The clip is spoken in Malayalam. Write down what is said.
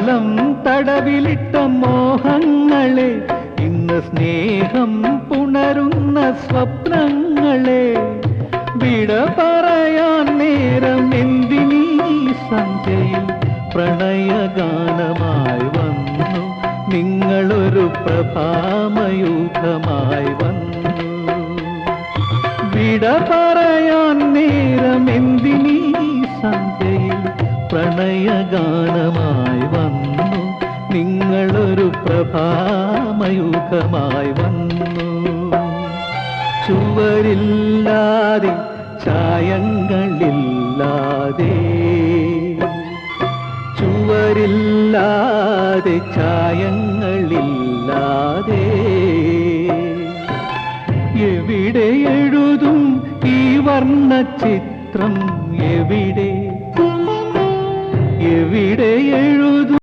കാലം തടവിലിട്ട മോഹങ്ങളെ, ഇന്ന് സ്നേഹം പുണരുന്ന സ്വപ്നങ്ങളെ, വിട പറയാൻ നേരം എന്തിനീ സന്ധ്യയിൽ പ്രണയഗാനമായി വന്നു നിങ്ങളൊരു പ്രഭാമയൂഖമായി വന്നു. വിട പറയാൻ നേരം എന്തിനീ സന്ധ്യയിൽ പ്രണയഗാനമായി വന്നു നിങ്ങളൊരു പ്രഭാമയൂഖമായി വന്നു. ചുവരില്ലാതെ ചായങ്ങളില്ലാതെ, ചുവരില്ലാതെ ചായങ്ങളില്ലാതെ, എവിടെ എഴുതും ഈ വർണ്ണചിത്രം? എവിടെ എവിടെ എഴുതും